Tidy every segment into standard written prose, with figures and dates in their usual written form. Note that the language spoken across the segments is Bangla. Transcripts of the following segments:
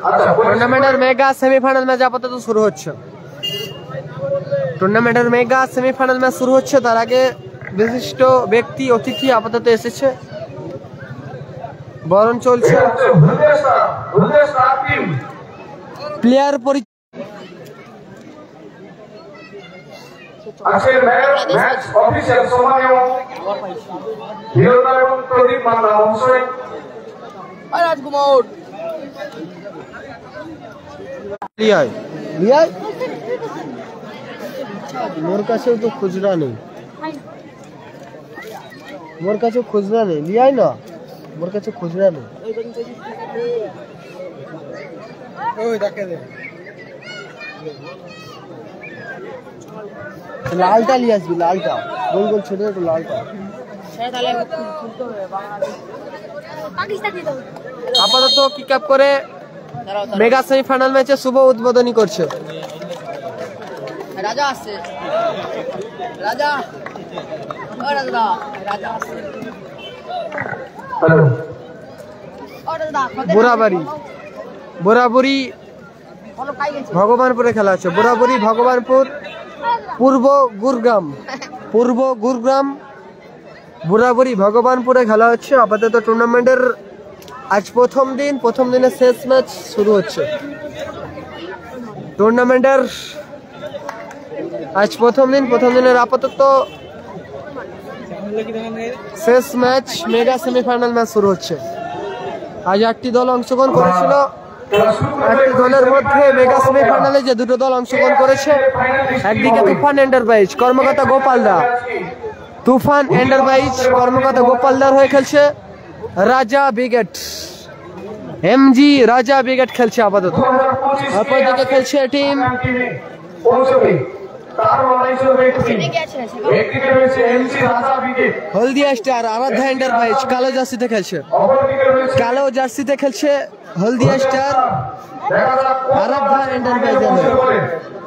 টুর্নামেন্টের মেগা সেমিফাইনাল ম্যাচ আপাতত শুরু হচ্ছে। টুর্নামেন্টের মেগা সেমিফাইনাল ম্যাচ শুরু হচ্ছে, তার আগে বিশিষ্ট ব্যক্তি অতিথি আপাতত এসেছে, বরণ চলছে। প্লেয়ার আজকের ম্যাচ অফিসিয়াল সম্মানীয় হিরোদা এবং প্রদীপ মান্না মহাশয়। রাজকুমার মোর কাছেও তো খুচরা নেই, মোর কাছে খুচরা নেই, লিয়াই না, মোর কাছে খুচরা নেই। লালটা নিয়ে আসবি, লালটা গোল গোল ছোট ছোট লালটা। আপাতত কিক আপ করে মেগা সেমিফাইনাল ম্যাচে শুভ উদ্বোধনী করছে। রাজা আসছে, রাজা বোরাবাড়ি বোরাবুরি ভগবানপুরে খেলা হচ্ছে। বোরাবুরি ভগবানপুর পূর্ব গুরগ্রাম বোরাবুরি ভগবানপুরে খেলা হচ্ছে। আপাতত টুর্নামেন্টের আজ প্রথম দিনের শেষ ম্যাচ শুরু হচ্ছে। টুর্নামেন্টের আজ প্রথম দিনের আপাতত শেষ ম্যাচ মেগা সেমিফাইনাল ম্যাচ শুরু হচ্ছে। আজ 8টি দল অংশগ্রহণ করেছিল। 8টি দলের মধ্যে মেগা সেমিফাইনালে যে দুটো দল অংশগ্রহণ করেছে, একদিকে তুফান এন্টারপ্রাইজ কর্মকর্তা গোপালদা, তুফান এন্টারপ্রাইজ কর্মকর্তা গোপালদার হয়ে খেলছে রাজা ব্রিগেড, এমজি রাজা ব্রিগেড খেলছে আপাতত। অপরদিকে খেলছে টিম হলদিয়া স্টার আরাধ্যা এন্টারপ্রাইজ কালো জার্সিতে খেলছে হলদিয়া স্টার আরাধ্যা এন্টারপ্রাইজ।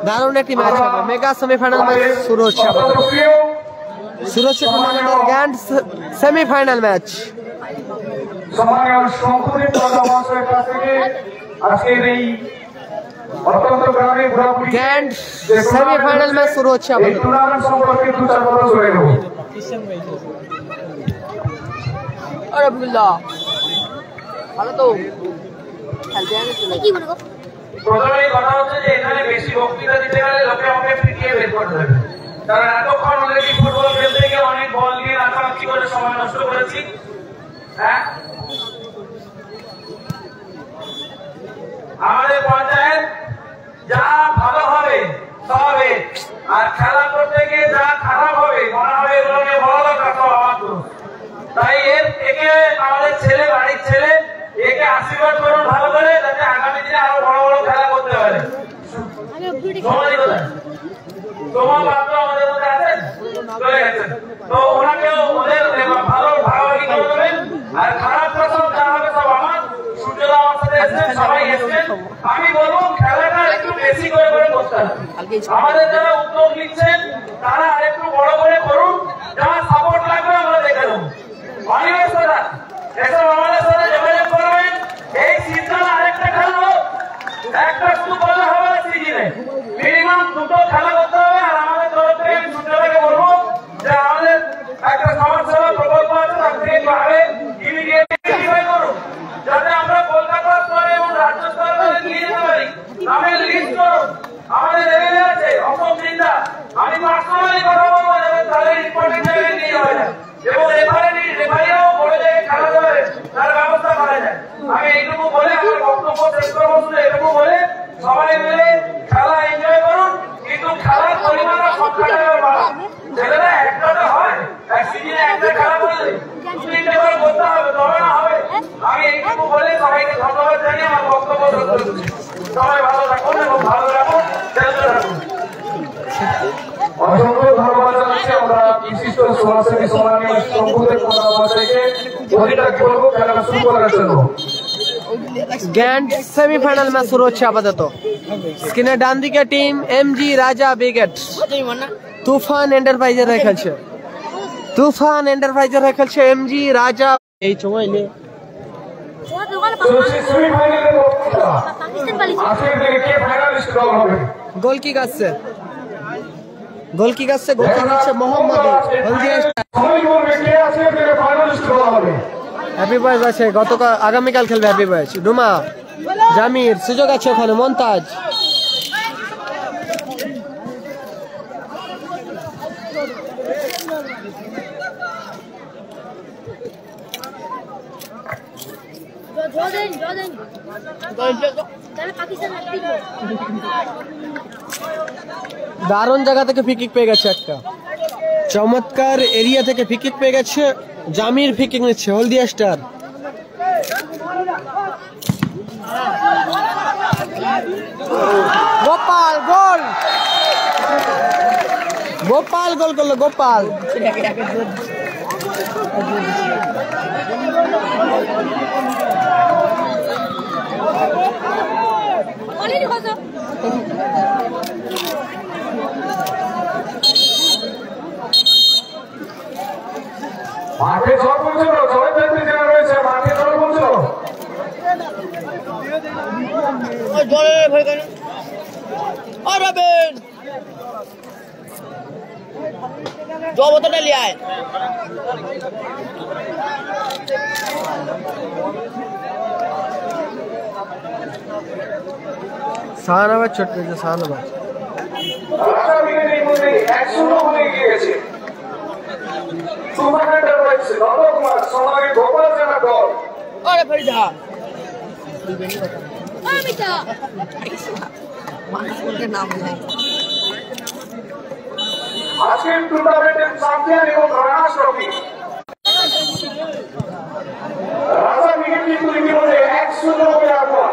দারুণ একটি ম্যাচ হবে, মেগা সেমিফাইনাল ম্যাচ শুরু হচ্ছে। টুর্নামেন্টের grand semifinal match. Grand semifinal match শুরু হচ্ছে। ভালো তো প্রথমেই কথা হচ্ছে যে এখানে বেশি বক্তৃতা দিতে গেলে লোকে আমাকে পিটিয়ে বের করতে হবে, কারণ এতক্ষণ অলরেডি ফুটবল খেলতে গিয়ে অনেক বল নিয়ে নাচানাচি করে সময় নষ্ট করেছি। হ্যাঁ, আমাদের পঞ্চায়েত যা ভালো হবে তবে, আর খেলা করতে গিয়ে যা খারাপ হবে মনে হবে এগুলো নিয়ে বড় দরকার সব আমার তো। তাই একে আমাদের ছেলে, বাড়ির ছেলে, একে আশীর্বাদ করুন ভালো করে, যাতে আগামী দিনে আরো বড় বড় খেলা করতে পারে। তোমার বাবা আমাদের মধ্যে আছেন, চলে গেছেন, তো ওনাকেও ওদের ভালো ভাগাভাগি করে দেবেন। আর খারাপ সব যা হবে সব আমার। সূর্যদা আমার সাথে এসেছেন, সবাই এসেছেন। আমি বলবো খেলাটা একটু বেশি করে করতে হবে। আমাদের যারা উদ্যোগ নিচ্ছেন তারা আরেকটু বড় করে করুন, যারা সাপোর্ট লাগবে আমরা দেখে নেব। অনিমেষ দাদা এসব আমাদের সাথে যোগাযোগ করবেন। এই সিজনে আরেকটা খেলা হোক, একটা শুধু বললে হবে না, সিজনে মিনিমাম দুটো খেলা করতে হবে। আর আমাদের তরফ থেকে আমি সূর্যদাকে বলবো যে আমাদের একটা সমাজসেবা প্রকল্প আছে, তার থেকে পাবে ইমিডিয়েটলি করুন, যাতে আমরা কলকাতা স্তরে এবং রাজ্য স্তরে নিয়ে যেতে পারি। নামের লিস্ট করুন। আমাদের এমএলএ আছে অসম জিন্দা, আমি পার্সোনালি কথা বলবো যাতে তাদের ইম্পর্টেন্ট জায়গায় নিয়ে যাওয়া যায় এবং রেফারিরাও বড় জায়গায় খেলা যাবে তার ব্যবস্থা করা যায়। আমি এইটুকু বলে আমার বক্তব্য শেষ করবো, শুধু এটুকু বলে সবাই মিলে খেলা এনজয় করুন, কিন্তু খেলার পরিমাণ সংখ্যাটা বাড়ান। ছেলেরা একটাতে হয়, এক সিজনে একটা খেলা করলে দুই-তিনটে করে করতে হবে, তবে না হবে। আমি এইটুকু বলে সবাইকে ধন্যবাদ জানিয়ে আমার বক্তব্য শেষ করে দিচ্ছি। সবাই ভালো থাকুন এবং ভালো রাখুন, খেলতে থাকুন। অসংখ্য ধন্যবাদ জানাচ্ছি আমরা বিশিষ্ট সমাজসেবী সম্মানীয় শঙ্কুদেব মহাশয়কে। অধিকারকে বলবো খেলাটা শুরু করার জন্য। গ্র্যান্ড সেমিফাইনাল ম্যাচ শুরু হচ্ছে আপাতত। স্ক্রিনের ডান দিকে টিম এমজি রাজা ব্রিগেড তুফান এন্টারপ্রাইজের হয়ে খেলছে এমজি রাজা। এই সময় আজকের দিনে কে ফাইনালিস্ট দল হবে? গোল কি কাটছে? গোল কি কাটছে? গোল কি দিচ্ছে মোহাম্মদ হলদিয়া স্টার। সবাই বলবে কে আজকের দিনে ফাইনালিস্ট দল হবে? হ্যাপি বয়েজ আছে, গতকাল আগামীকাল খেলবে হ্যাপি বয়েজ। ডুমা, জামির, সুযোগ আছে ওখানে, মন্তাজ। দারুণ জায়গা থেকে ফ্রি কিক পেয়ে গেছে, একটা চমৎকার এরিয়া থেকে ফ্রি কিক পেয়ে গেছে। জামির ফ্রি কিক নিচ্ছে হলদিয়া স্টার। গোপাল গোল, গোপাল গোল করলো, গোপাল। মাঠে জল পৌঁছল, জলের ব্যক্তি যারা রয়েছে মাঠে জল পৌঁছল। শাহনাবাজ ছোট পেয়েছে, শাহনাবাজ। রাজা বিকেটের মধ্যে 1-0 হয়ে গিয়েছে। টুর্নামেন্টের রয়েছে নবকুমার সোনালী গোপাল জেলা দল। আজকের টুর্নামেন্টের চ্যাম্পিয়ন এবং রানার্স ট্রফি রাজা বিকেট কিন্তু ইতিমধ্যে 1-0 হয়ে আগুন।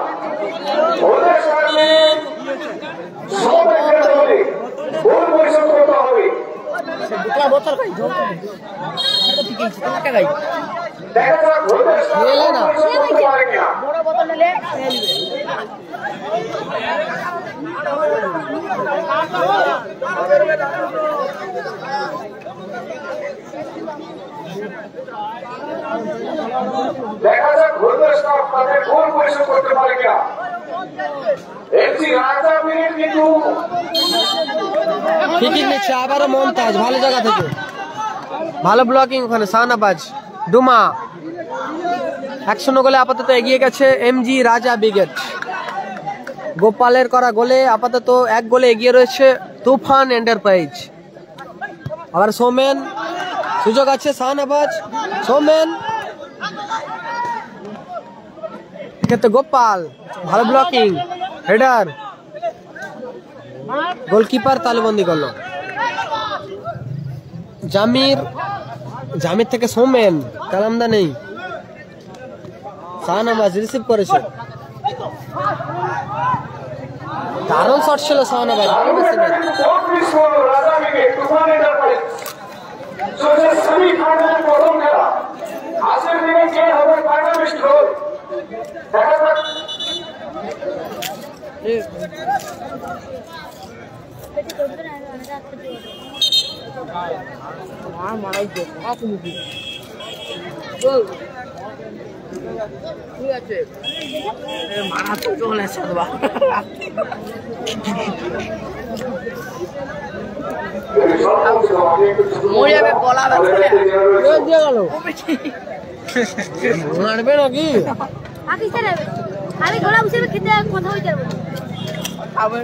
ওদের সামনে সময় দলে গোল পরিশোধ করতে হবে। দেখা যাক ওদের সামনে গোল পরিশোধ করতে পারে কিনা। দেখা যাক ওদের স্টাফ তাদের গোল পরিশোধ করতে পারে কিনা। রাজা মিনিট কিন্তু ফ্রি নিচ্ছে আবারও মমতাজ, ভালো জায়গা থেকে ভালো ব্লকিং ওখানে। শাহনাবাজ, ডুমা 1-0 গোলে আপাতত এগিয়ে গেছে এমজি রাজা ব্রিগেড। গোপালের করা গোলে আপাতত 1 গোলে এগিয়ে রয়েছে তুফান এন্টারপ্রাইজ। আবার সোমেন, সুযোগ আছে শাহনাবাজ, সোমেন, এক্ষেত্রে গোপাল, ভালো ব্লকিং, হেডার, গোলকিপার তালুবন্দি করলো। জামির, জামির থেকে সোমেন, কালামদা নেই, শাহনাবাজ রিসিভ করেছে, দারুণ শট ছিল শাহনাবাজ। মারা তো চলে আসছে মারবে নাকি আমি ঘোড়া বসে খেতে কথা বলতে পারবো আবার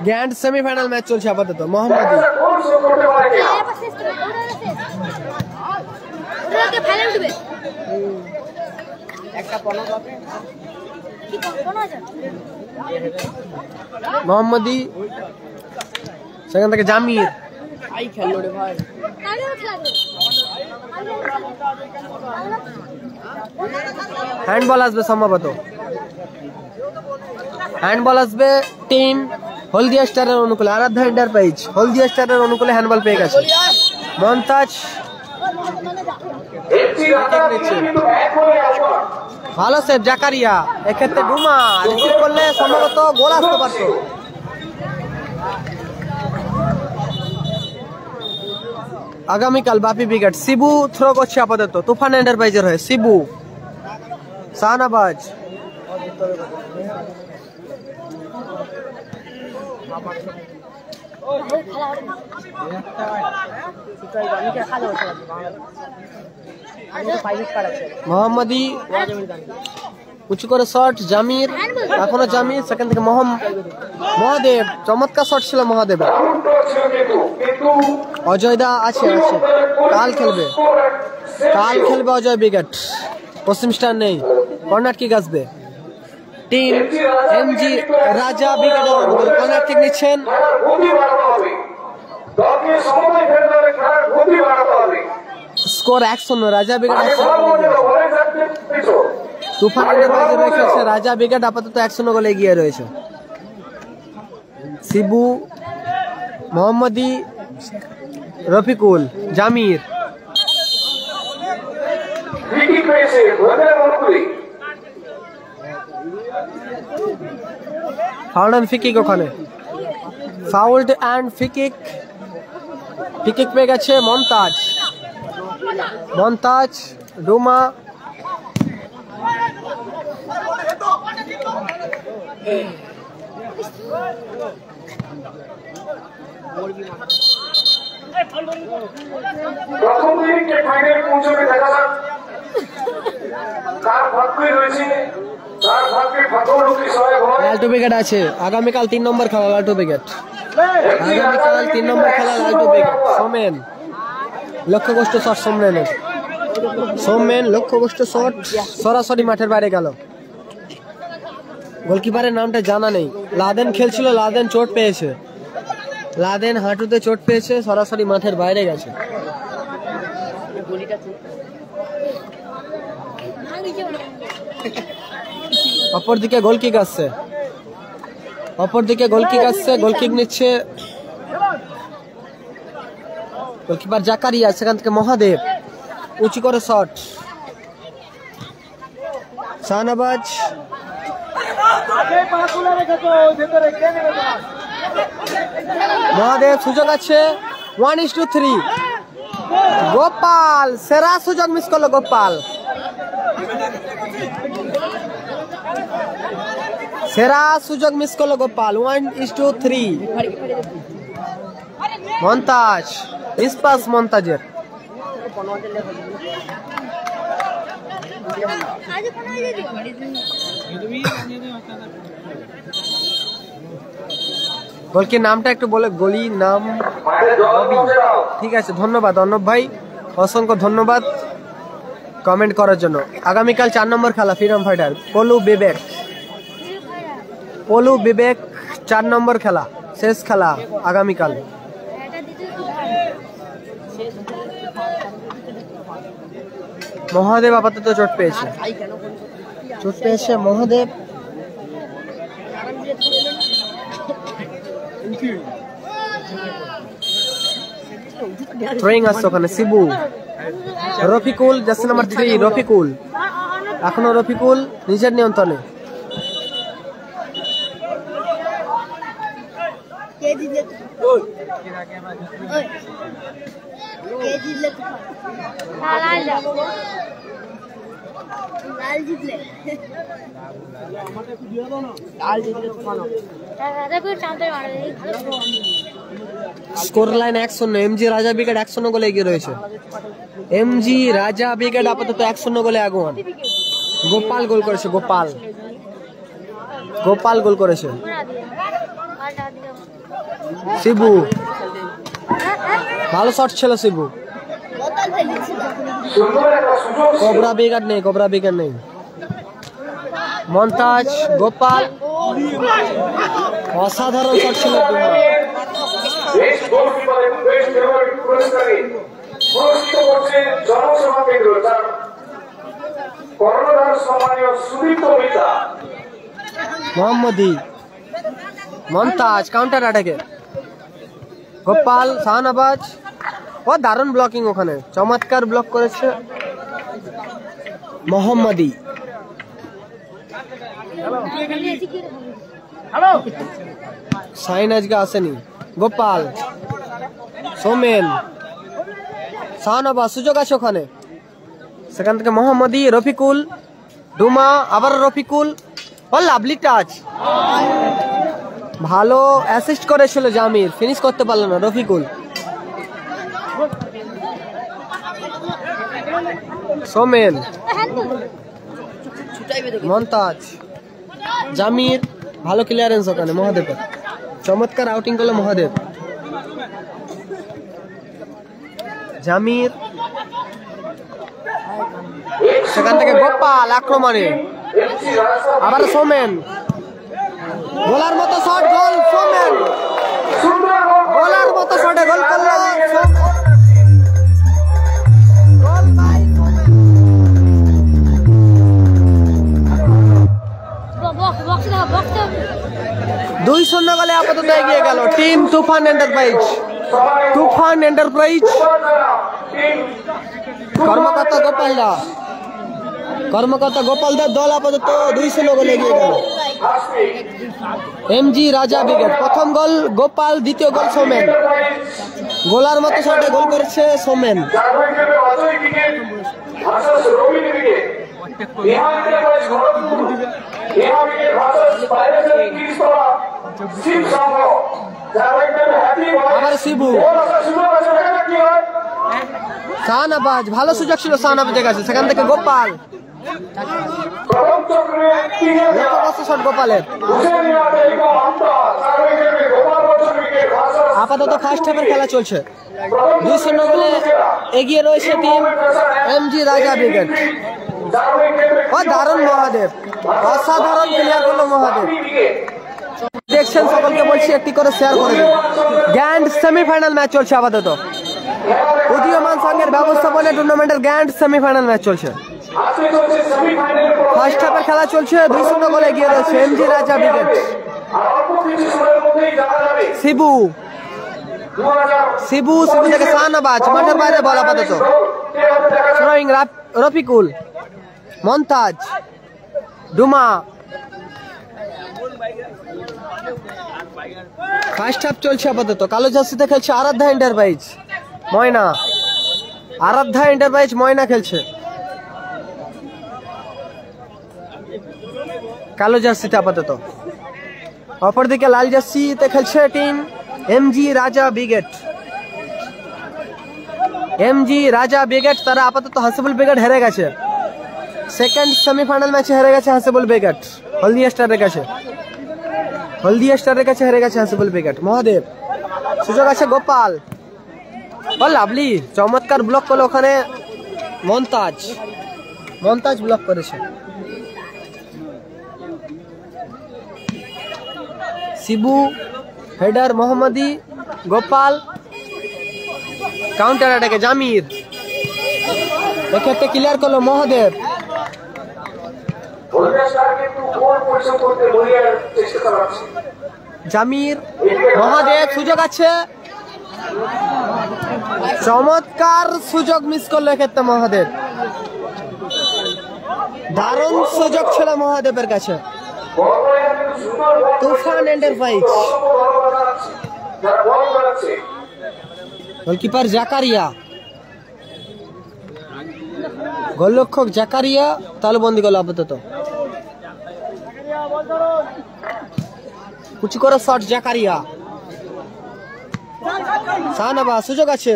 গ্র্যান্ড সেমিফাইনাল ম্যাচ চলছে আপাতত। মোহাম্মদ মোহাম্মদী, সেখান থেকে জামির, খেলো রে ভাই। হ্যান্ডবল আসবে সম্ভবত, হ্যান্ডবল আসবে টিম হলদিয়া স্টারের অনুকূলে। আরাধ্যা এন্টারপ্রাইজ হলদিয়া স্টারের অনুকূলে হ্যান্ডবল পেয়ে গেছে। মমতাজ ভালো সেভ, জাকারিয়া, এক্ষেত্রে ডুমা রিসিভ করলে সম্ভবত গোল আসতে পারত। আগামীকাল বাপি ব্রিগেড। শিবু থ্রো করছে আপাতত, তুফান এন্টারপ্রাইজের হয়ে শিবু। শাহনাবাজ মোহাম্মদী উঁচু করে শট, জামির এখনো জামির, সেখান থেকে মহাদেব, চমৎকার শট ছিল মহাদেব। অজয় দা আছে কাল খেলবে অজয় ব্রিগেড, পশ্চিম স্টার নেই। কর্নার কিক আসবে, টিম এমজি রাজা ব্রিগেড কর্নার কিক নিচ্ছেন। স্কোর 1-0 রাজা ব্রিগেড। তুফান রেখেছে রাজা ব্রিগেড আপাতত 1-0 গোলে এগিয়ে রয়েছে। শিবু, মোহাম্মদী, Rafiqul, Jamir, foul and free kick, ওখানে ফাউল্ড অ্যান্ড ফ্রি কিক পেয়ে গেছে মন্তাজ, রুমা, প্রথম দিকে ফাইনাল পৌঁছবে, দেখা যাক কার ভাগ্যে রয়েছে, কার ভাগ্যে ভাগ্যলক্ষ্মী সহায়ক হয়। লালটু ব্রিগেড আছে আগামীকাল 3 নম্বর খেলা, লালটু ব্রিগেড আগামীকাল 3 নম্বর খেলা, লালটু ব্রিগেড। সোমেন লক্ষ্যগ্রস্ত শট, সোমেন লক্ষ্যগ্রস্ত শট সরাসরি মাঠের বাইরে গেল। গোলকিপারের নামটা জানা নেই। লাদেন খেলছিল, লাদেন চোট পেয়েছে, লাদেন হাঁটুতে চোট পেয়েছে, সরাসরি মাঠের বাইরে গেছে। অপরদিকে গোলকিক আসছে, গোলকিক নিচ্ছে গোলকিপার জাকারিয়া, সেখান থেকে মহাদেব উঁচু করে শট, শাহনাবাজ, মহাদেব, সুযোগ আছে 1-3। গোপাল সেরা সুযোগ মিস করলো, গোপাল সেরা সুযোগ মিস করলো, গোপাল 1-3। মন্তাজ, ইসপাস মন্তাজের গোলকির নামটা একটু বলে, গলির নাম ঠিক আছে। ধন্যবাদ অর্ণব ভাই, অসংখ্য ধন্যবাদ কমেন্ট করার জন্য। আগামীকাল 4 নম্বর খেলা, ফ্রিডম ফাইটার পলু বিবেক 4 নম্বর খেলা, শেষ খেলা আগামীকাল। মহাদেব আপাতত চোট পেয়েছে মহাদেব। থ্রোয়িং আসছে ওখানে, শিবু, রফিকুল জার্সি নাম্বার 3, রফিকুল এখনো নিজের নিয়ন্ত্রণে। স্কোর লাইন 1-0, এমজি রাজা ব্রিগেড 1-0 গোলে এগিয়ে রয়েছে। এমজি রাজা ব্রিগেড আপাতত 1-0 গোলে আগুন। গোপাল গোল করেছে, গোপাল গোল করেছে। শিবু ভালো শট ছিল, শিবু। কোবরা ব্রিগেড নেই। মন্তাজ, গোপাল, অসাধারণ শট ছিল। মোহাম্মদী, মন্তাজ কাউন্টার অ্যাটাকে, গোপাল, শাহনাবাজ, ও দারুণ ব্লকিং, ওখানে চমৎকার ব্লক করেছে মোহাম্মদী। সাইন আজকে আসেনি। গোপাল, সোমেন, শাহনবাজ সুযোগ আছে ওখানে, সেখান থেকে মোহাম্মদী, রফিকুল, ডুমা, আবার রফিকুল। ও লাভলি টাচ, ভালো অ্যাসিস্ট করেছিল জামির, ফিনিশ করতে পারলো না রফিকুল। সোমেন, মন্তাজ, জামির, ভালো ক্লিয়ারেন্স ওখানে মহাদেবের, চমৎকার আউটিং করলো মহাদেব। জামির, সেখান থেকে গোপাল আক্রমণে, আবার সোমেন, গোলার মতো শট, গোল সোমেন, গোলার মতো শটে গোল করলো গোল ভাই সোমেন। 2-0 গোলে আপাতত এগিয়ে গেল টিম তুফান এন্টারপ্রাইজ। তুফান এন্টারপ্রাইজ কর্মকর্তা গোপালদার দল আপাতত 2-0 গোলে এগিয়ে গেল। এমজি রাজা ব্রিগেড, প্রথম গোল গোপাল, দ্বিতীয় গোল সোমেন। গোলার মতো শটে গোল করেছে সোমেন। আবার শিবু, শাহনবাজ, ভালো সুযোগ ছিল শাহনবাজের কাছে, সেখান থেকে গোপাল, শট গোপালের। আপাতত ফার্স্ট হাফের খেলা চলছে, 2-0 গোলে এগিয়ে রয়েছে টিম এমজি রাজা ব্রিগেড। ও দারুণ মহাদেব, অসাধারণ প্লেয়ার করলো মহাদেব। দেখছেন সকলকে বলছি একটি করে শেয়ার করে দিন। গ্র্যান্ড সেমিফাইনাল ম্যাচ চলছে আপাতত, উদীয়মান সংঘের ব্যবস্থাপনায় টুর্নামেন্টের গ্র্যান্ড সেমিফাইনাল ম্যাচ চলছে। ফার্স্ট হাফের খেলা চলছে, 2-0 গোলে এগিয়ে রয়েছে এমজি রাজা ব্রিগেড। শিবু থেকে শাহনবাজ, মাঠের বাইরে বল আপাতত। Throwing Rafikul, Montaj, Duma. First half চলছে আপাতত, কালো জার্সিতে খেলছে আরাধ্যা এন্টারপ্রাইজ ময়না। আরাধ্যা এন্টারপ্রাইজ ময়না খেলছে কালো জার্সিতে আপাতত। অপরদিকে লাল জার্সিতে খেলছে টিম এমজি রাজা ব্রিগেড। এমজি রাজা ব্রিগেড তারা আপাতত হাসিবুল ব্রিগেড হেরে গেছে, সেকেন্ড সেমিফাইনাল ম্যাচে হেরে গেছে হাসিবুল ব্রিগেড হলদিয়া স্টারের কাছে। হেরে গেছে হাসিবুল ব্রিগেড। মহাদেব, সুযোগ আছে গোপাল, লাভলি, চমৎকার ব্লক করলো ওখানে মন্তাজ ব্লক করেছে। শিবু, হেডার মোহাম্মদী, গোপাল, কাউন্টার অ্যাটাকে জামির, এক্ষেত্রে ক্লিয়ার করলো মহাদেব। জামির, মহাদেব, সুযোগ আছে, চমৎকার সুযোগ মিস করলো এক্ষেত্রে মহাদেব। দারুণ সুযোগ ছিল মহাদেবের কাছে। তুফান এন্টারপ্রাইজ, গোলকিপার জাকারিয়া, গোলরক্ষক জাকারিয়া তালুবন্দি করলো আপাতত। কুচি করে শট জাকারিয়া। শাহনবাজ, সুযোগ আছে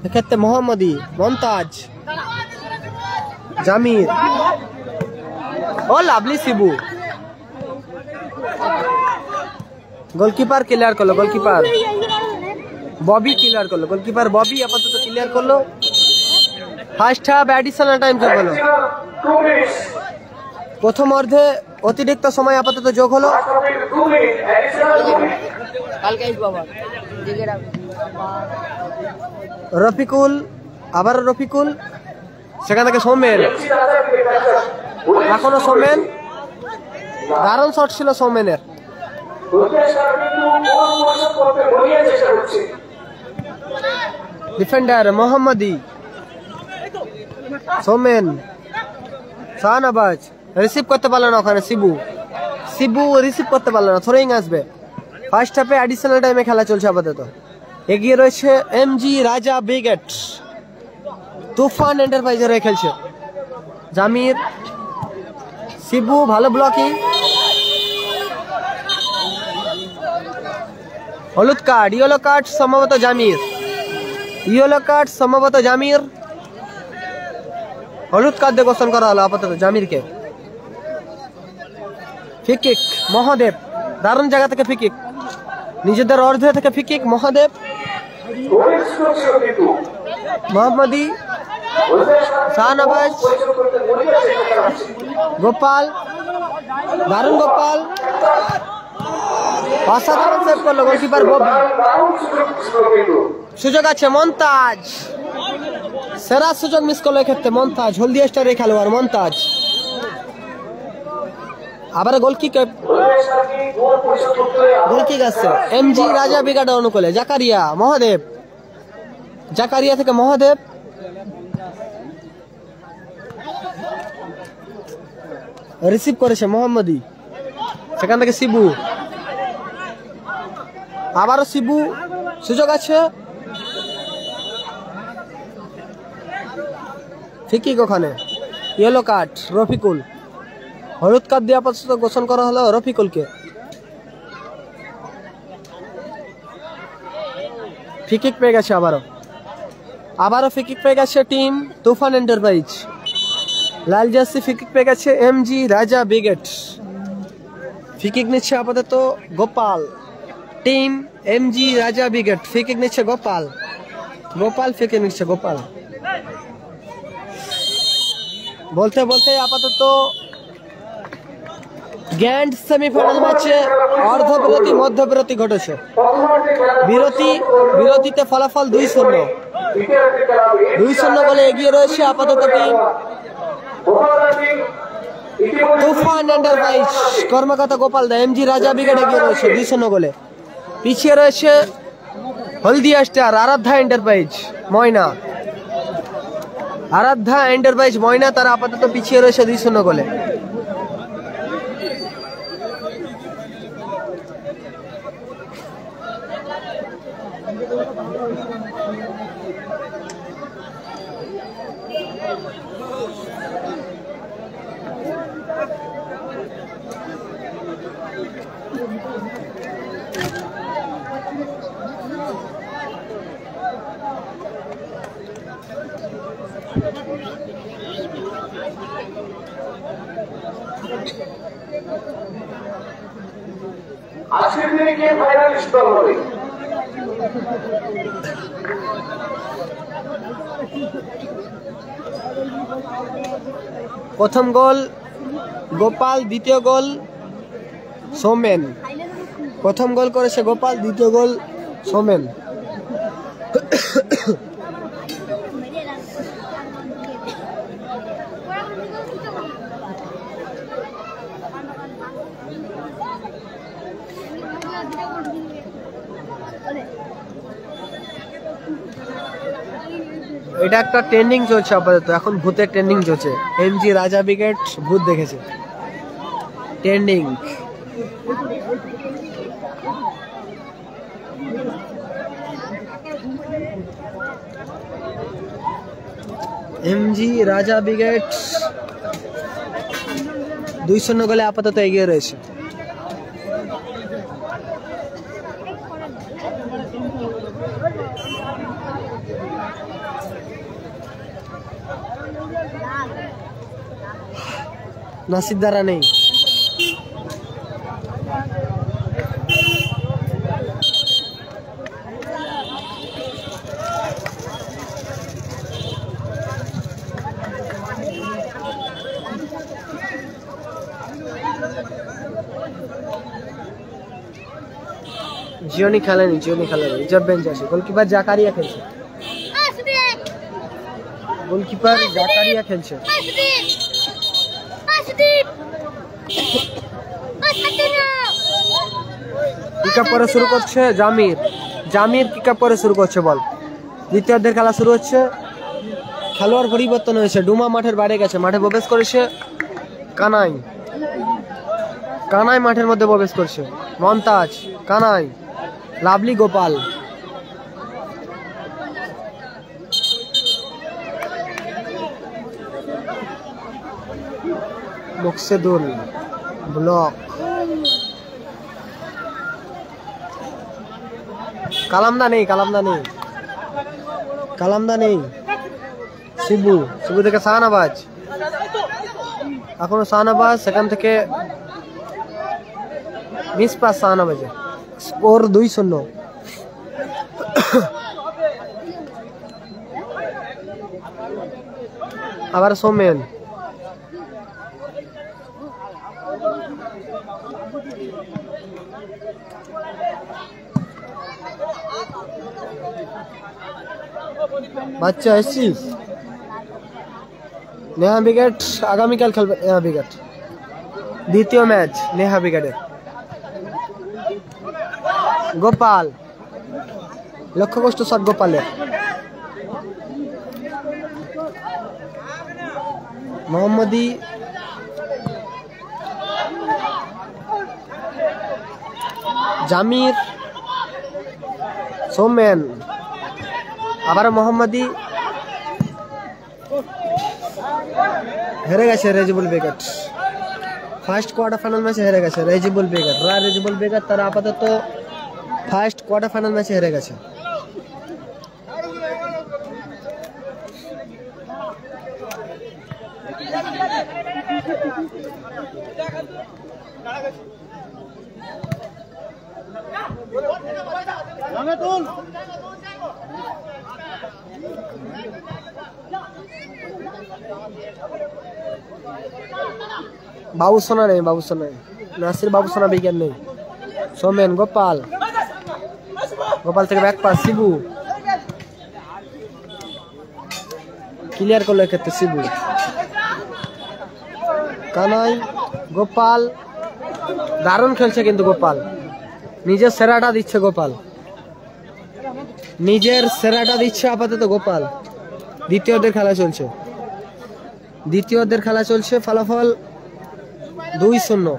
এক্ষেত্রে মোহাম্মদী, মন্তাজ, জামির, ও লাভলি শিবু। গোলকিপার ক্লিয়ার করলো, গোলকিপার ববি ক্লিয়ার করলো, গোলকিপার ববি আপাতত ক্লিয়ার করলো। ফার্স্ট হাফ অ্যাডিশনাল টাইম যোগ হলো, প্রথম অর্ধে অতিরিক্ত সময় আপাতত যোগ হলো। রফিকুল, আবার রফিকুল, সেখান থেকে সোমেন, এখনো সোমেন, দারুণ শট ছিল সোমেনের। ডিফেন্ডার মোহাম্মদী, সোমেন, শাহনবাজ, রিসিভ করতে পারলো না ওখানে শিবু রিসিভ করতে পারলো না, থ্রোয়িং আসবে। ফার্স্ট হাফে অ্যাডিশনাল টাইমে খেলা চলছে আপাতত। এগিয়ে রয়েছে এমজি রাজা ব্রিগেড। তুফান এন্টারপ্রাইজের হয়ে খেলছে জামির। শিবু ভালো ব্লকিং। হলুদ কার্ড, ইয়েলো কার্ড সম্ভবত জামির। ইয়েলো কার্ড সম্ভবত জামির। হলুদ কার্ড দিয়ে ঘোষণা করা হলো আপাতত জামিরকে। ফ্রি-কিক মহাদেব, দারুণ জায়গা থেকে ফ্রি-কিক, নিজেদের অর্ধে থেকে ফ্রি-কিক মহাদেব। মোহাম্মদী, শাহনবাজ, গোপাল, দারুণ গোপাল, অসাধারণ সেভ করলো গোলকিপার ববি। সুযোগ আছে মন্তাজ, সেরা সুযোগ মিস করলো এক্ষেত্রে মন্তাজ, হলদিয়া স্টারের খেলোয়াড় মন্তাজ। আবার গোলকিক আছে এমজি রাজা ব্রিগেডের অনুকূলে। জাকারিয়া, মহাদেব, জাকারিয়া থেকে মহাদেব, রিসিভ করেছে মোহাম্মদী, সেখান থেকে শিবু, আবারও শিবু, সুযোগ আছে। ঠিকই ওখানে ইয়েলো কার্ড রফিকুল, হলুদ কার্ড দিয়ে আপাতত ঘোষণা করা হলো রফিকুলকে। ফ্রি কিক পেয়ে গেছে আবারও ফ্রি কিক পেয়ে গেছে টিম তুফান এন্টারপ্রাইজ। লাল জার্সি ফ্রি কিক পেয়ে গেছে এমজি রাজা ব্রিগেড। ফ্রি কিক নিচ্ছে আপাতত গোপাল, টিম এমজি রাজা ব্রিগেড। ফ্রি কিক নিচ্ছে গোপাল, ফ্রি কিক নিচ্ছে গোপাল। বলতে বলতে আপাতত গ্র্যান্ড সেমিফাইনাল ম্যাচে অর্ধবিরতি মধ্যবিরতি ঘটেছে। বিরতিতে ফলাফল 2-0 গোলে এগিয়ে রয়েছে আপাতত টিম তুফান এন্টারপ্রাইজ। কর্মকর্তা গোপাল দা, এমজি রাজা ব্রিগেড এগিয়ে রয়েছে 2-0 গোলে। পিছিয়ে রয়েছে হলদিয়া স্টার, আরাধ্যা এন্টারপ্রাইজ ময়না। আরাধ্যা এন্টারপ্রাইজ ময়না তারা আপাতত পিছিয়ে রয়েছে 2-0 গোলে। আজকের দিনে কে ফাইনালিস্ট দল হবে? প্রথম গোল গোপাল, দ্বিতীয় গোল সৌমেন। প্রথম গোল করেছে গোপাল, দ্বিতীয় গোল সৌমেন। এটা একটা ট্রেন্ডিং চলছে আপাতত, এখন ভূতের ট্রেন্ডিং চলছে। এমজি রাজা ব্রিগেড ভূত দেখেছে, ট্রেন্ডিং। এমজি রাজা ব্রিগেড 2-0 গোলে আপাতত এগিয়ে রয়েছে। নাসির দ্বারা নেই, জিওনি খেলেনি, রিজার্ভ বেঞ্চ আছে। গোলকিপার জাকারিয়া খেলছে, কিক আপ করে শুরু করছে জামির কিক আপ করে শুরু করছে বল। দ্বিতীয়ার্ধের খেলা শুরু হচ্ছে। খেলোয়াড় পরিবর্তন হয়েছে, ডুমা মাঠের বাইরে গেছে, মাঠে প্রবেশ করেছে কানাই মাঠের মধ্যে প্রবেশ করছে। মন্তাজ, কানাই, লাভলি, গোপাল। মুকসেদুল ব্লক কালামদা নেই শিবু থেকে শাহনাবাজ এখনো শাহনাবাজ সেখান থেকে মিসপাস শাহনাবাজে স্কোর 2-0 আবার সোমেন বাচ্চা এসছিস নেহা ব্রিগেড আগামীকাল খেলবে নেহা ব্রিগেড দ্বিতীয় ম্যাচ নেহা ব্রিগেডের গোপাল লক্ষ্য কষ্ট শট গোপালের মোহাম্মদী জামির সোমেন আবার মোহাম্মদী হেরে গেছে Rezibul brigade first quarter final ম্যাচে হেরে গেছে রেজিবুল ব্রিগেড তারা আপাতত ফার্স্ট কোয়ার্টার ফাইনাল ম্যাচে হেরে গেছে বাবুসোনা নেই নাসির বাবুসোনা বিজ্ঞান নেই সোমেন গোপাল থেকে ব্যাক পাস শিবু ক্লিয়ার করলো এক্ষেত্রে শিবু কানাই গোপাল দারুণ খেলছে কিন্তু গোপাল নিজের সেরাটা দিচ্ছে আপাতত গোপাল দ্বিতীয়দের খেলা চলছে ফলাফল 2-0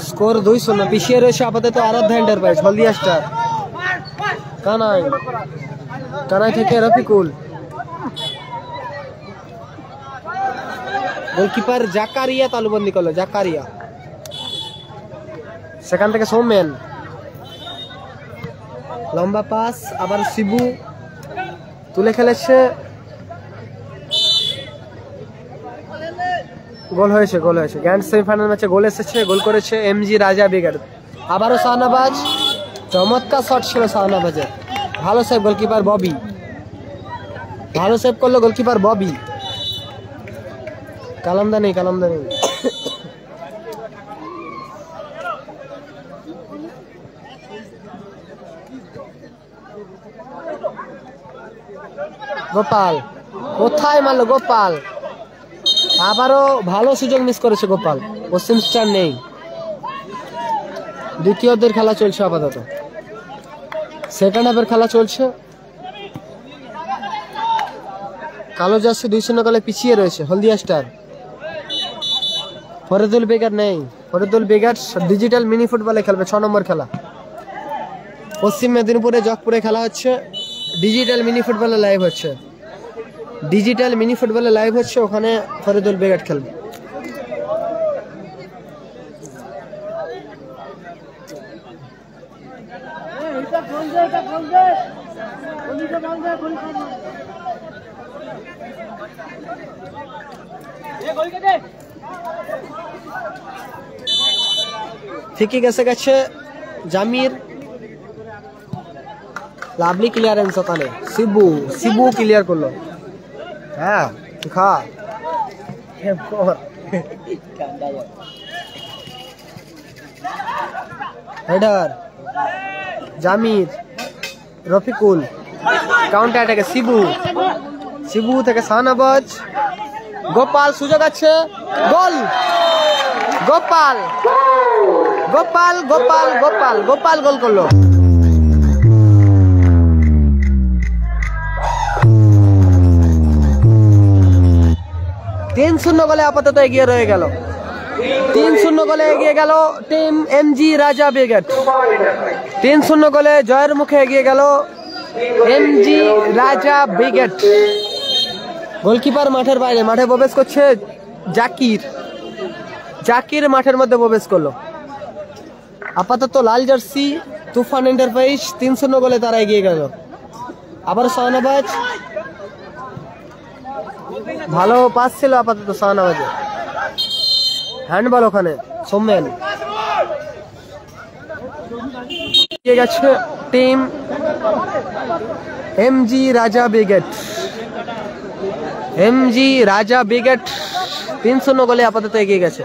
স্কোর 2-0 পিছিয়ে রয়েছে আপাতত আরাধ্যা এন্টারপ্রাইজ হলদিয়া স্টার কানাই থেকে রফিকুল গোলকিপার জাকারিয়া তালুবন্দি করলো সেখান থেকে সৌমেন লম্বা পাস আবার শিবু তুলে খেলেছে গোল হয়েছে গ্র্যান্ড সেমিফাইনাল ম্যাচে গোল এসেছে গোল করেছে এমজি রাজা ব্রিগেড আবারও শাহনাবাজ চমৎকার শট ছিল শাহনাবাজের ভালো সেভ গোলকিপার ববি কালামদা নেই গোপাল কোথায় মারলো গোপাল আবারও ভালো সুযোগ মিস করেছে গোপাল পশ্চিম স্টার নেই দ্বিতীয়দের খেলা চলছে আপাতত সেকেন্ড হাফের খেলা চলছে কালো জার্সি 2-0 গোলে পিছিয়ে রয়েছে হলদিয়া স্টার ফরিদুল ব্রিগেড নেই ডিজিটাল মিনি ফুটবলে খেলবে 6 নম্বর খেলা পশ্চিম মেদিনীপুরে জগপুরে খেলা হচ্ছে ডিজিটাল মিনি ফুটবলে লাইভ হচ্ছে ওখানে ফরিদুল ব্রিগেড খেলবে ঠিকই গেছে জামির লাভলি ক্লিয়ারেন্স ওখানে শিবু ক্লিয়ার করলো হ্যাঁ খা হেডার জামির রফিকুল কাউন্টার অ্যাটাকে শিবু থেকে শাহনাবাজ গোপাল সুযোগ আছে গোল গোপাল গোল করলো 3-0 গোলে আপাতত এগিয়ে রয়ে গেল 3-0 গোলে এগিয়ে গেল টিম এমজি রাজা ব্রিগেড। 3-0 গোলে জয়ের মুখে এগিয়ে গেল এমজি রাজা ব্রিগেড। গোলকিপার মাঠের বাইরে, মাঠে প্রবেশ করছে জাকির। জাকির মাঠের মধ্যে প্রবেশ করলো। আপাতত লাল জার্সি তুফান এন্টারপ্রাইজ 3-0 গোলে তারা এগিয়ে গেল। আবার শাহনাবাজ, ভালো পাস ছিল আপাতত শাহনাবাজে। হ্যান্ডবল ওখানে সোমেন। গেছে টিম এমজি রাজা ব্রিগেড। এমজি রাজা ব্রিগেড 3-0 গোলে আপাতত এগিয়ে গেছে।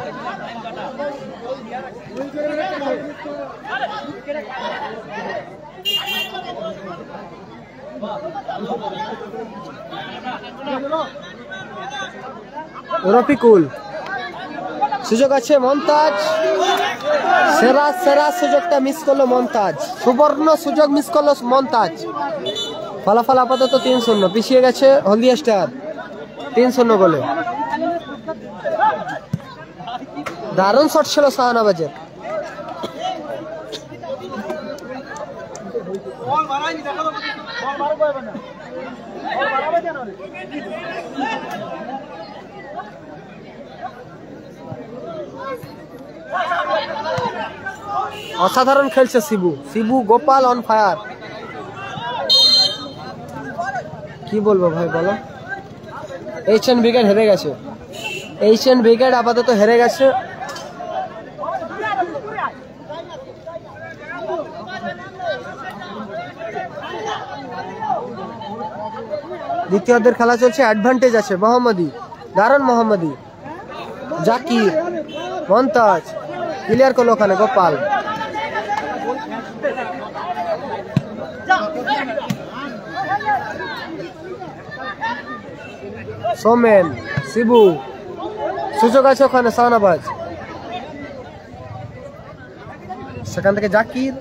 রফিকুল, সুযোগ আছে মমতাজ। সেরা সুযোগটা মিস করলো মমতাজ, সুবর্ণ সুযোগ মিস করলো মমতাজ। ফলাফল আপাতত 3-0, পিছিয়ে গেছে হলদিয়া স্টার 3-0 গোলে। দারুণ শট ছিল শাহনাবাজের। অসাধারণ খেলছে শিবু গোপাল অন ফায়ার। কি বলবো ভাই বলো, এইচএন ব্রিগেড হেরে গেছে। এইচএন ব্রিগেড আপাতত হেরে গেছে। দ্বিতীয়ার্ধের খেলা চলছে, অ্যাডভান্টেজ আছে মোহাম্মদী, দারুণ মোহাম্মদী। জাকির, মমতাজ ক্লিয়ার করলো ওখানে গোপাল। সোমেন, শিবু, সুযোগ আছে ওখানে শাহনাবাজ। সেখান থেকে জাকির,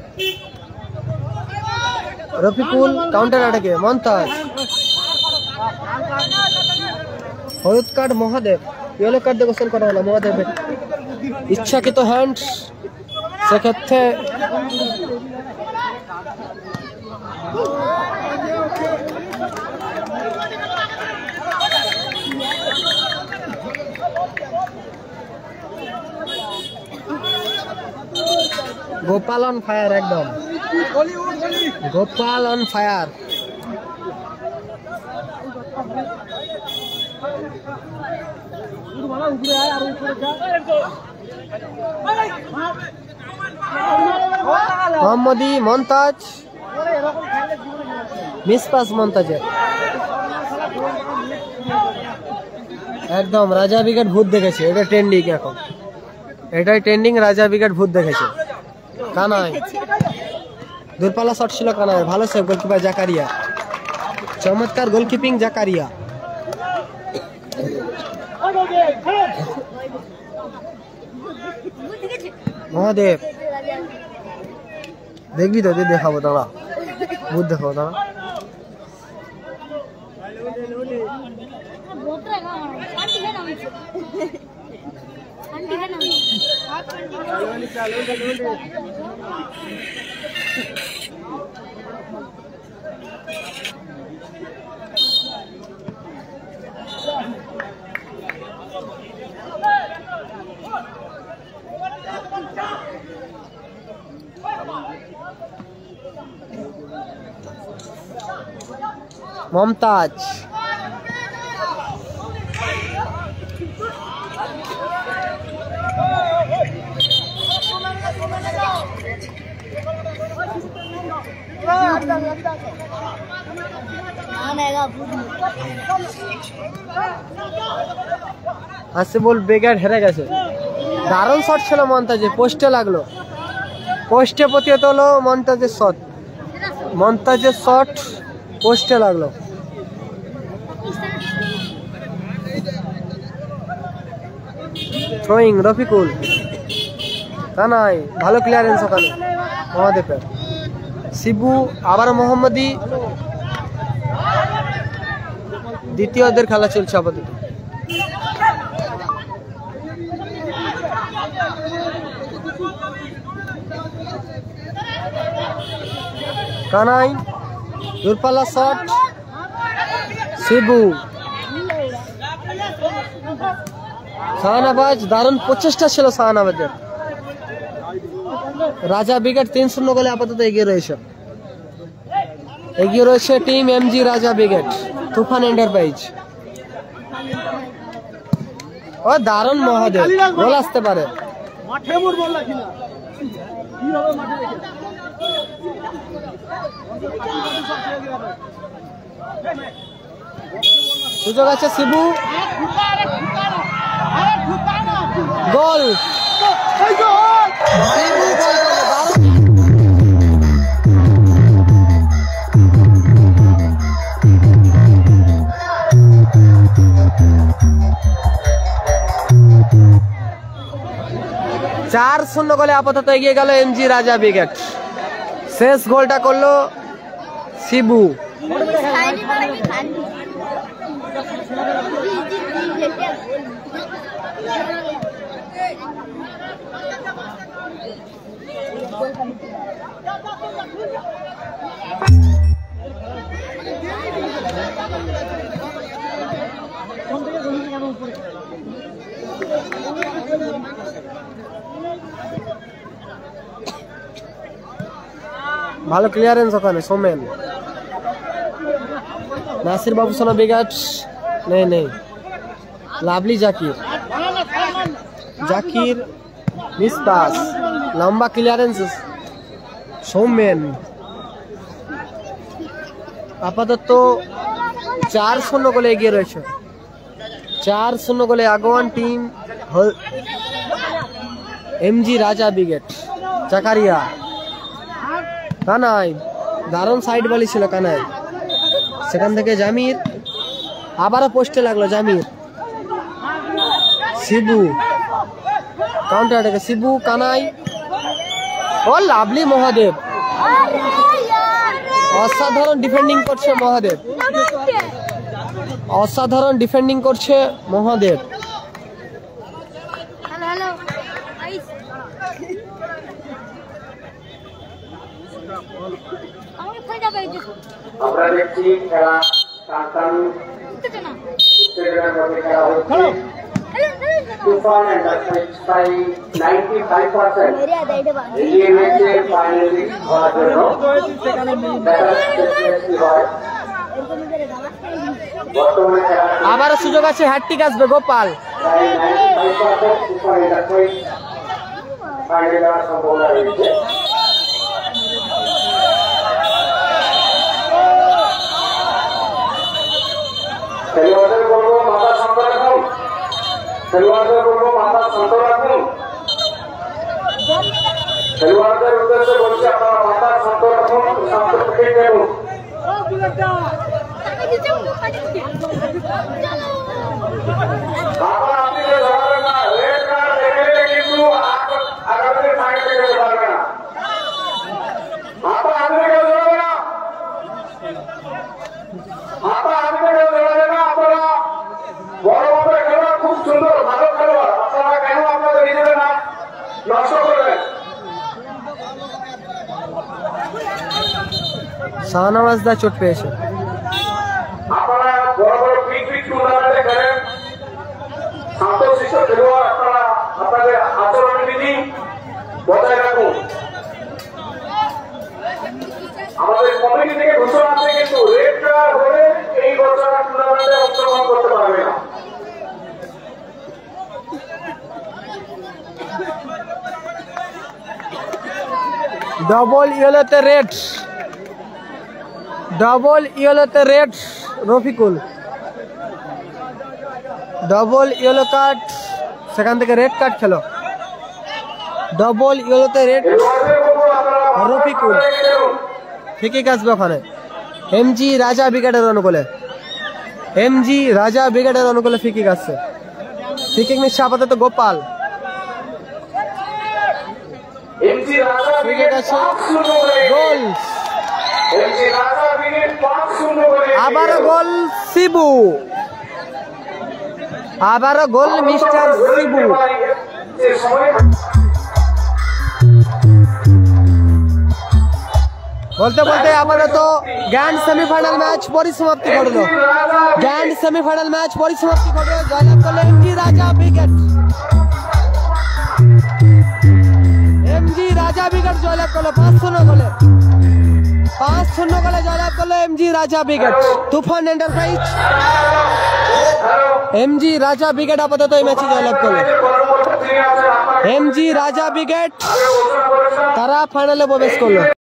রফিকুল কাউন্টার অ্যাটাকে মমতাজ। হলুদ কার্ড মহাদেব, ইয়েলো কার্ড দিয়ে গোসল করা হলো মহাদেবের। ইচ্ছাকৃত হ্যান্ড, সেক্ষেত্রে গোপাল অন ফায়ার, একদম Gopal on fire. Mohammad, Mumtaz, miss pass মমতাজের। একদম রাজা ব্রিগেড ভূত দেখেছে, এটা ট্রেন্ডিং এখন, এটাই ট্রেন্ডিং। রাজা ব্রিগেড ভূত দেখেছে। কানাই, দূরপাল্লা শট ছিল কানাই, ভালো সেভ গোলকিপার জাকারিয়া। চমৎকার গোলকিপিং জাকারিয়া। মহাদেব, দেখবি তো, দেখাবো দাঁড়া, ভূত দেখাবো দাঁড়া। মমতাজ, আসিফুল ব্রিগেড হেরে গেছে। দারুণ শট ছিল মমতাজের, পোস্টে লাগলো, পোস্টে প্রতিহত হলো মমতাজের শট। মমতাজের শট পোস্টে লাগলো। থ্রোয়িং রফিকুল, কানাই, ভালো ক্লিয়ারেন্স ওখানে মহাদেবের। শিবু, আবার মোহাম্মদী। দ্বিতীয়দের খেলা চলছে আপাতত। কানাই দূরপাল্লা শট শিবু শাহানাবাজ দারুণ প্রচেষ্টা ছিল শাহানাবাজের রাজা ব্রিগেড 3-0 গোলে আপাতত এগিয়ে রয়েছে টিম এমজি রাজা ব্রিগেড তুফান এন্টারপ্রাইজ ও দারুণ মহাদেব গোল আসতে পারে সুযোগ আছে শিবু গোল চার 0 গোলে আপাতত এগিয়ে গেল এমজি রাজা ব্রিগেড শেষ গোলটা করলো শিবু ভালো ক্লিয়ারেন্স ওখানে সোমেন নাসির বাবু সোনা ব্রিগেড নেই লাভলি জাকির মিস পাস লম্বা ক্লিয়ারেন্স সোমেন আপাতত 4-0 গোলে এগিয়ে রয়েছে 4-0 গোলে আগোয়ান টিম এমজি রাজা ব্রিগেড চাকারিয়া কানাই দারুণ সাইড বলি ছিল কানাই সেখান থেকে জামির আবারও পোস্টে লাগলো জামির শিবু কাউন্টার অ্যাটাকে শিবু কানাই ও লাভলি মহাদেব অসাধারণ ডিফেন্ডিং করছে মহাদেব আমরা দেখছি খেলা টানটান উত্তেজনার মধ্যে খেলা হচ্ছে তুফান এন্টারপ্রাইজ প্রায় 95% এগিয়ে রয়েছে ফাইনালি হওয়ার জন্য বর্তমানে খেলা আবারও সুযোগ আছে হ্যাটট্রিক আসবে গোপাল প্রায় 95% তুফান এন্টারপ্রাইজ ফাইনালে যাওয়ার সম্ভাবনা রয়েছে খেলোয়াড়দের বলবো মাথা শান্ত রাখুন খেলোয়াড়দের উদ্দেশ্যে বলছি আপনারা মাথা শান্ত রাখুন শান্ত থেকে দেখুন আপনি যে ধরবেন না রেড কার্ড দেখলে কিন্তু আগামী ফাইনালে যেতে পারবে না আপনি কেউ ধরবে না বড় বড় খেলোয়াড় খুব সুন্দর ভালো খেলোয়াড় আপনারা কেন আপনাদের নিজেদের নাম নষ্ট করবেন শাহনওয়াজ দা চোট পেয়েছে আপনারা বড় বড় পিক টুর্নামেন্টে খেলেন শান্তশিষ্ট খেলোয়াড় আপনারা আপনাদের আচরণ বিধি বজায় রাখুন আমাদের কমিটি থেকে ঘোষণা আছে কিন্তু রেড কার্ড হলে এই বছর টুর্নামেন্টে অংশগ্রহণ করতে পারবে না ডবল ইয়েলোতে red Rafikul double yellow card সেখান থেকে রেড কার্ড খেলো ডবল ইয়েলোতে রেড রফিকুল ঠিকই আসবে ওখানে এমজি রাজা ব্রিগেডের অনুকূলে ফিকি আসছে ফিকিং নিচ্ছে আপাতত গোপাল গোল আবারও গোল শিবু আবারও গোল মিস্টার শিবু বলতে বলতে আপাতত গ্র্যান্ড সেমিফাইনাল ম্যাচ পরিসমাপ্তি ঘটলো। গ্র্যান্ড সেমিফাইনাল ম্যাচ পরিসমাপ্তি ঘটলো। জয়লাভ করলো এমজি রাজা ব্রিগেড। এমজি রাজা ব্রিগেড জয়লাভ করলো 5-0 গোলে। 5-0 গোলে জয়লাভ করলো এমজি রাজা ব্রিগেড। তুফান এন্টারপ্রাইজ এমজি রাজা ব্রিগেড আপাতত এই ম্যাচে জয়লাভ করলো। এমজি রাজা ব্রিগেড তারা ফাইনালে প্রবেশ করলো।